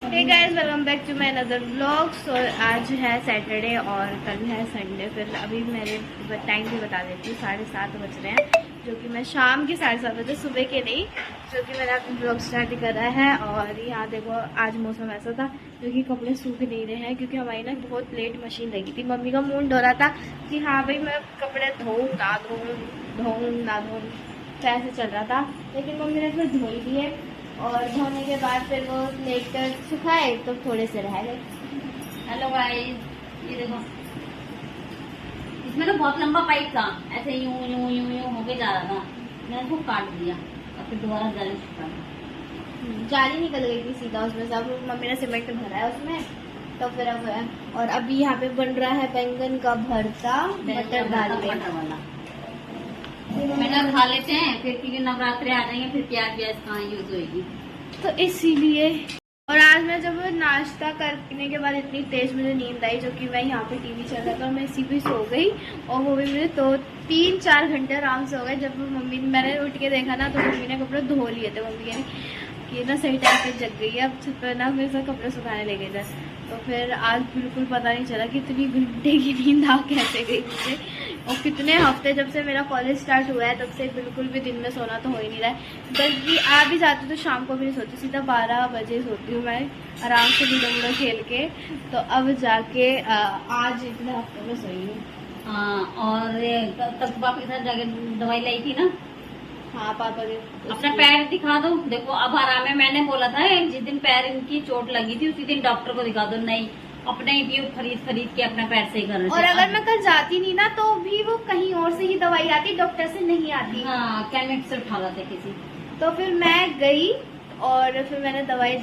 Hey guys, welcome back to my another vlogs. और आज है सैटरडे और कल है संडे। फिर अभी मेरे टाइम भी बता देती हूँ, 7:30 बज रहे हैं, जो कि मैं शाम के 7:30 बजे, सुबह के नहीं, जो कि मैंने अपना व्लॉग स्टार्ट कर रहा है। और यहाँ देखो, आज मौसम ऐसा था जो कि कपड़े सूख नहीं रहे हैं, क्योंकि हमारी ना बहुत लेट मशीन लगी थी। मम्मी का मूड हो रहा था कि हाँ भाई मैं कपड़े धोऊँ ना धोऊँ, तो ऐसे चल रहा था। लेकिन मम्मी ने फिर धो दिए और धोने के बाद फिर वो लेकर सुखाए तो थोड़े से रह गए। हेलो गाइस, ये देखो, इसमें तो बहुत लंबा पाइप था, ऐसे यूं यूं यूं यूं होके जा रहा था। मैंने इसको काट दिया और फिर दोबारा जाली छुपा दिया। जाली निकल गई थी सीधा उसमें, सब मम्मी ने सीमेंट भरा है उसमें, तो फिर अब है। और अभी यहाँ पे बन रहा है बैंगन का भरता मटर दाल पे। वाला मैंने खा लेते हैं फिर, क्योंकि नवरात्रे आ जाएंगे, फिर प्याज व्याज कहाँ यूज होगी, तो इसीलिए। और आज मैं जब नाश्ता करने के बाद इतनी तेज मुझे नींद आई, जो कि मैं यहाँ पे टीवी चल रहा था, मैं इसी पे सो गई। और वो भी मुझे तो 3-4 घंटे आराम से हो गए। जब मम्मी, मैंने उठ के देखा ना, तो मम्मी ने कपड़े धो लिए थे। मम्मी कहने कि ना सही टाइम पे जग गई है, अब छत पर ना मेरे साथ कपड़े सुखाने लगे थे। तो फिर आज बिल्कुल पता नहीं चला कि इतनी घंटे की नींद आ कैसे गई मुझे। और कितने हफ्ते जब से मेरा कॉलेज स्टार्ट हुआ है, तब से बिल्कुल भी दिन में सोना तो हो ही नहीं रहा है। बल्कि आ भी जाती तो शाम को भी नहीं सोती, सीधा 12 बजे सोती हूँ मैं आराम से लूडो खेल के। तो अब जाके आज इतने हफ्ते में सोई हूँ। हाँ। और तब पापा के साथ जाके दवाई लाई थी ना। हाँ, पापा के अपना पैर दिखा दो, देखो अब आराम है। मैंने बोला था जिस दिन पैर इनकी चोट लगी थी उसी दिन डॉक्टर को दिखा दो। नहीं, अपना ही ट्यूब खरीद के अपना पैर सही कर रहे थे। और अगर मैं कल जाती नहीं ना, तो भी वो कहीं और से ही दवाई आती, डॉक्टर से नहीं आती। हाँ, कैमिक से उठा लाते किसी। तो फिर मैं गई और फिर मैंने दवाई।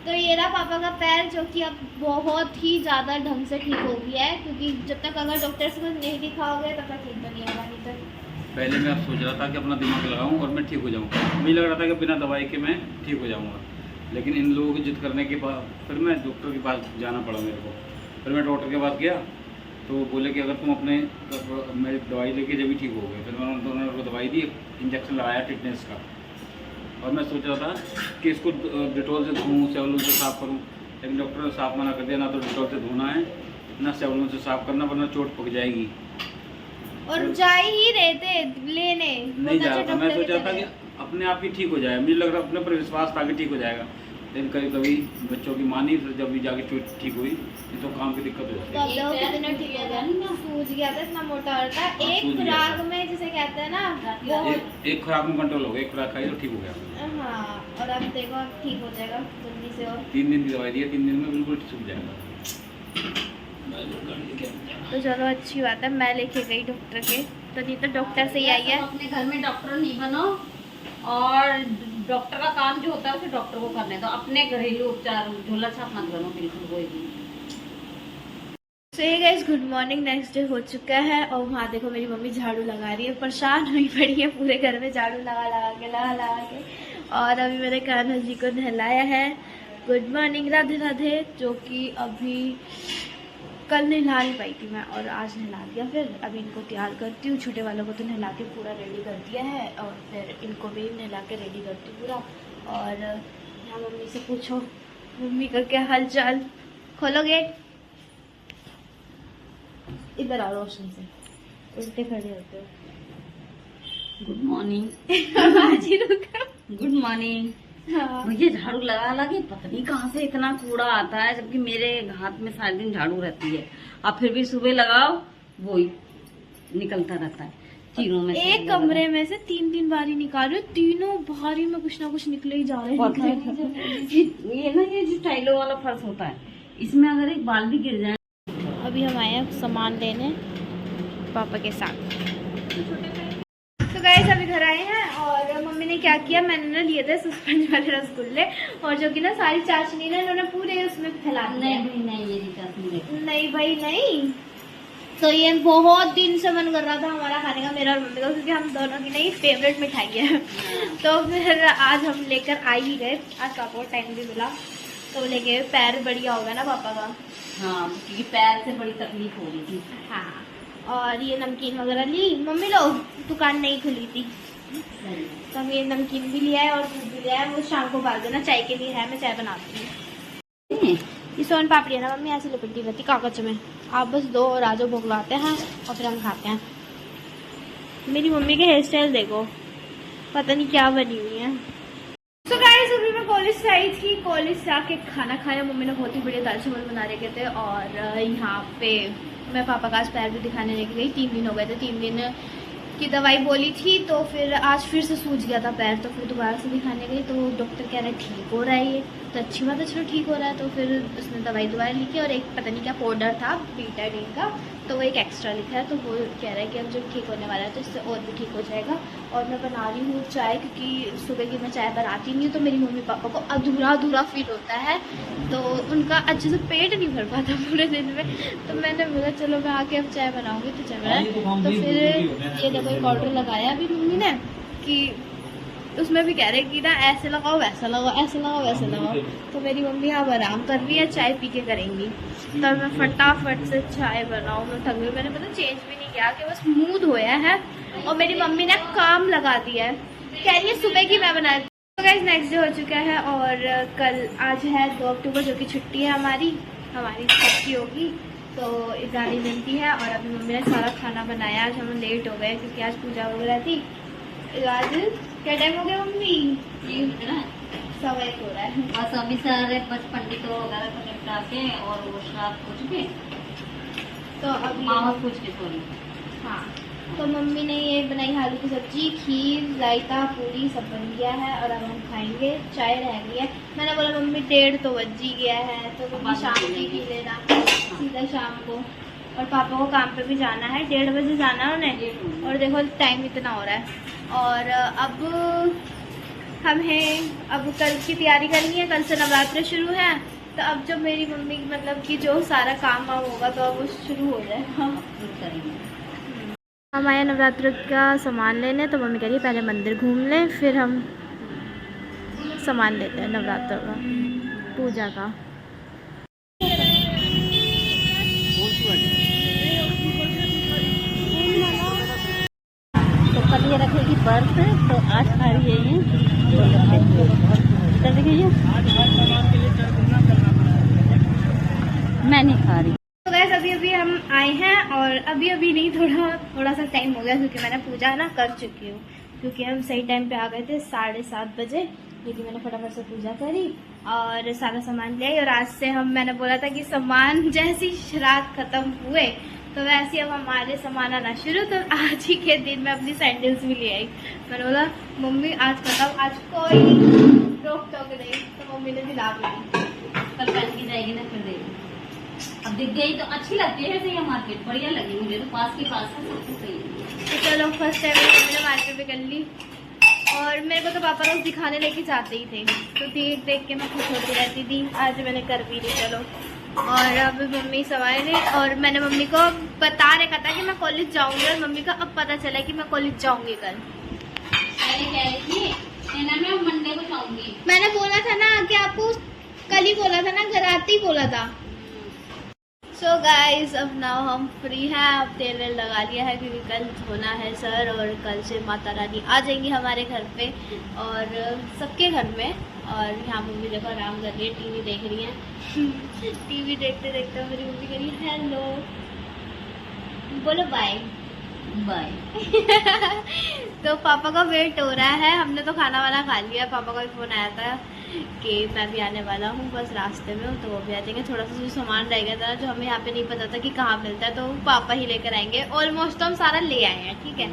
तो ये रहा पापा का पैर, जो कि अब बहुत ही ज्यादा ढंग से ठीक हो गया है, क्योंकि जब तक अगर डॉक्टर से कुछ नहीं दिखाओगे तब तक ठीक तो नहीं होगा। नहीं तो पहले मैं अब सोच रहा था कि अपना दिमाग लगाऊं और मैं ठीक हो जाऊं। मुझे लग रहा था कि बिना दवाई के मैं ठीक हो जाऊंगा, लेकिन इन लोगों की जिद करने के बाद फिर मैं डॉक्टर के पास जाना पड़ा मेरे को। फिर मैं डॉक्टर के पास गया तो बोले कि अगर तुम अपने मेरी दवाई लेके जब भी ठीक हो गए। फिर मैंने उन्होंने को दवाई दी, इंजेक्शन लगाया टिटनेस का। और मैं सोच रहा था कि इसको डिटॉल से धोऊँ, सेवलों से साफ़ करूँ, लेकिन डॉक्टर ने साफ़ मना कर दिया। ना तो डिटॉल से धोना है, ना सेवलों से साफ़ करना, वरना चोट पक जाएगी। और जा ही रहे थे लेने, नहीं जा रहा था। मैं सोचा था कि अपने आप ही ठीक हो जाए। मुझे लग रहा अपने पर विश्वास था कि ठीक हो जाएगा, लेकिन कभी कभी बच्चों की मानी, फिर जब भी जाके चोट ठीक हुई तो काम की दिक्कत हो तो अब देखो कितना ठीक हो गया। सूज गया था, इतना मोटा और था। एक खुराक में, जिसे कहते हैं ना, एक खुराक में कंट्रोल हो गया। एक खुराक खाई तो ठीक हो गया। हाँ, और अब देखो अब ठीक हो जाएगा जल्दी से। और 3 दिन की दवाई दी है, 3 दिन में बिल्कुल सूख जाएगा। तो चलो अच्छी बात है, मैं लेके गई डॉक्टर के। तो नहीं तो डॉक्टर से ही आई है। अपने घर में डॉक्टर नहीं बनो, और डॉक्टर का काम जो होता है उसे डॉक्टर को करने दो। अपने घरेलू उपचार झोला छाप मत करो बिल्कुल कोई भी। So hey guys, good morning. Next day हो चुका है और वहाँ देखो मेरी मम्मी झाड़ू लगा रही है, परेशान हुई पड़ी है पूरे घर में, झाड़ू लगा के। और अभी मेरे कान्हा जी को नहलाया है। Good morning, Radhe Radhe. जो कि अभी कल नहला नहीं पाई थी मैं, और आज नहला दिया। फिर अभी इनको तैयार करती हूँ। छोटे वालों को तो नहला के पूरा रेडी कर दिया है, और फिर इनको भी नहला के रेडी करती हूँ पूरा। और यहाँ मम्मी से पूछो, मम्मी का क्या हाल चाल। खोलो गेट, इधर आओ, रोशनी से उल्टे खड़े होते हो। Good morning. आज ही रुका। Good morning. हाँ। मुझे झाड़ू लगा के पता नहीं कहाँ से इतना कूड़ा आता है, जबकि मेरे हाथ में सारे दिन झाड़ू रहती है। अब फिर भी सुबह लगाओ वही निकलता रहता है। तीनों में एक कमरे में से 3-3 बारी निकाल रही हूँ, तीनों बारी में कुछ ना कुछ निकले ही जा रहे हैं। ये ना, ये जो टाइलों वाला फर्श होता है, इसमें अगर एक बाल भी गिर जाए। अभी हम आए हैं सामान लेने पापा के साथ। तो गाइस अभी घर आए हैं, और मम्मी ने क्या किया, मैंने ना लिए थे सस्पेंज वाले रसगुल्ले, और जो कि ना सारी चाशनी ने इन्होंने पूरे उसमें फैला दिया। नहीं, ये चाशनी नहीं भाई नहीं। तो ये बहुत दिन से मन कर रहा था हमारा खाने का, मेरा और मम्मी का, क्योंकि हम दोनों की नहीं फेवरेट मिठाई है। तो फिर आज हम लेकर आ ही गए। आज पापा को टाइम भी मिला तो लेके। पैर बढ़िया होगा ना पापा का। हाँ, क्योंकि पैर से बड़ी तकलीफ हो रही थी। हाँ, और ये नमकीन वगैरह ली मम्मी लोग, दुकान नहीं खुली थी, तो हम ये नमकीन भी लिया है और दूध भी लिया है। वो शाम को बाल देना, चाय के लिए है, मैं चाय बनाती हूँ। ये सोन पापड़ी है ना मम्मी, ऐसे लिपटी रहती कागज में। आप बस दो और आजो भोग लाते हैं और फिर हम खाते हैं। मेरी मम्मी के हेयर स्टाइल देखो, पता नहीं क्या बनी हुई है। तो गाइस अभी मैं कॉलेज से आई थी, कॉलेज से आके खाना खाया। मम्मी ने बहुत ही बढ़िया दाल चावल बना रखे थे और यहाँ पे मैं पापा का आज पैर भी दिखाने लेके गई। 3 दिन हो गए थे, 3 दिन की दवाई बोली थी, तो फिर आज फिर से सूज गया था पैर, तो फिर दोबारा से दिखाने गई। तो डॉक्टर कह रहे ठीक हो रहा है ये, तो अच्छी बात है, चलो ठीक हो रहा है। तो फिर उसने दवाई दोबारा लिखी और एक पता नहीं क्या पाउडर था बीटाडीन का, तो वो एक एक्स्ट्रा लिखा है। तो वो कह रहा है कि अब जब ठीक होने वाला है तो इससे और भी ठीक हो जाएगा। और मैं बना रही हूँ चाय, क्योंकि सुबह की मैं चाय बनाती नहीं हूँ, तो मेरी मम्मी पापा को अधूरा अधूरा फील होता है, तो उनका अच्छे से पेट नहीं भर पाता पूरे दिन में। तो मैंने बोला चलो मैं आके अब चाय बनाऊंगी तो चल रहा है। तो फिर ये देखो एक ऑर्डर लगाया अभी मम्मी ने कि उसमें भी कह रहे कि ना ऐसे लगाओ वैसा लगाओ, ऐसे लगाओ वैसे लगाओ। तो मेरी मम्मी अब आराम कर रही है, चाय पी के करेंगी। तो मैं फटाफट से चाय बनाऊँ, मैं थक गई। मैंने पता चेंज भी नहीं किया कि बस मुंह धोया है और मेरी मम्मी ने काम लगा दिया है, कह रही है सुबह की मैं बनाई। तो गाइस नेक्स्ट डे हो चुका है और कल आज है 2 अक्टूबर जो कि छुट्टी है हमारी सबकी होगी, तो गाड़ी मिलती है। और अभी मम्मी ने सारा खाना बनाया। आज हम लेट हो गए क्योंकि आज पूजा वगैरह थी। आज क्या टाइम हो गया मम्मी? 1:15 हो रहा है। बस अभी सारे बस पंडितों वगैरह को निपटा के और वो श्राद्ध पूछ के, तो अभी मामा पूछ के सॉरी। हाँ, तो मम्मी ने ये बनाई आलू की सब्जी, खीर, रायता, पूरी सब बन गया है और अब हम खाएंगे। चाय रह गई है। मैंने बोला मम्मी 1:30 तो बज ही गया है, तो मम्मी शाम की पी लेना सीधा शाम को। और पापा को काम पे भी जाना है, 1:30 बजे जाना है उन्हें, और देखो टाइम इतना हो रहा है। और अब अब कल की तैयारी करनी है, कल से नवरात्र शुरू है। तो अब जब मेरी मम्मी मतलब कि जो सारा काम वाम होगा तो अब वो शुरू हो जाएगा। हम आए नवरात्र का सामान लेने, तो मम्मी कह रही है पहले मंदिर घूम लें फिर हम सामान लेते हैं नवरात्र का, पूजा का। तो कल ये रखेगी बर्फ, तो आज खा रही है ये। देखिए मैं नहीं खा रही। तो गाइस अभी हम आए हैं और अभी नहीं, थोड़ा सा टाइम हो गया क्योंकि मैंने पूजा ना कर चुकी हूँ, क्योंकि हम सही टाइम पे आ गए थे 7:30 बजे, लेकिन मैंने फटाफट से पूजा करी और सारा सामान ले आई। और आज से मैंने बोला था कि सामान जैसे ही श्राद्ध खत्म हुए तो वैसे ही अब हमारे सामान आना शुरू। तो आज ही के दिन मैं अपनी सैंडल्स भी ले आई। मैंने बोला मम्मी आज खत्म, आज कोई रोक टोक नहीं, तो मम्मी ने दिला भी दी। कल पहन की जाएगी ना फिर देगी। अब दिख गई तो अच्छी लगती है वैसे ये मार्केट, बढ़िया लगी मुझे तो, पास के पास है, सब कुछ सही है। तो चलो फर्स्ट टाइम मैंने मार्केट भी कर ली। और मेरे को तो पापा रोज दिखाने लेके जाते ही थे, तो देख देख के मैं खुश होती रहती थी। आज मैंने कर भी ली। चलो, और अब मम्मी सवाए रहे और मैंने मम्मी को बता रखा था कि मैं कॉलेज जाऊंगी, और मम्मी को अब पता चला कि मैं कॉलेज जाऊंगी कल। मैंने कह रही थी मैं मंडे को जाऊंगी। मैंने बोला था ना कि आपको कल ही बोला था ना, घर आते ही बोला था। सो गाइज अब नाउ हम फ्री हैं। अब तेल वेल लगा लिया है क्योंकि कल धोना है सर, और कल से माता रानी आ जाएंगी हमारे घर पे और सबके घर में। और यहाँ मम्मी देखो आराम कर रही है, टीवी देख रही है। टीवी देखते देखते मेरी मम्मी कह रही है हेलो, बोलो बाय बाय। तो पापा का वेट हो रहा है। हमने तो खाना वाना खा लिया। पापा का भी फोन आया था कि मैं भी आने वाला हूँ, बस रास्ते में हूँ, तो वो भी आ जाएंगे। थोड़ा सा जो सामान रह गया था जो हमें यहाँ पे नहीं पता था कि कहाँ मिलता है, तो पापा ही लेकर आएंगे। ऑलमोस्ट तो हम सारा ले आए हैं, ठीक है।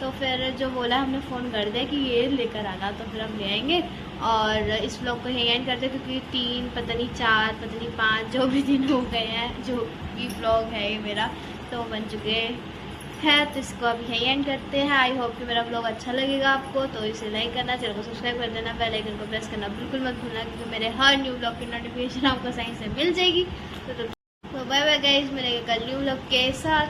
तो फिर जो बोला हमने फ़ोन कर दिया कि ये लेकर आना, तो फिर हम ले आएंगे। और इस ब्लॉग को यहीं एंड करते क्योंकि 3 पता नहीं 4 पता नहीं 5 जो भी दिन हो गए हैं जो भी ब्लॉग है ये मेरा, तो बन चुके है। तो इसको अभी यहीं एंड करते हैं। आई होप कि मेरा ब्लॉग अच्छा लगेगा आपको, तो इसे लाइक करना, चैनल को सब्सक्राइब कर देना, बेल आइकन को प्रेस करना बिल्कुल मत भूलना, क्योंकि मेरे हर न्यू ब्लॉग की नोटिफिकेशन आपको सही से मिल जाएगी। तो बाय बाय गाइज, मिलेंगे कल न्यू ब्लॉग के साथ।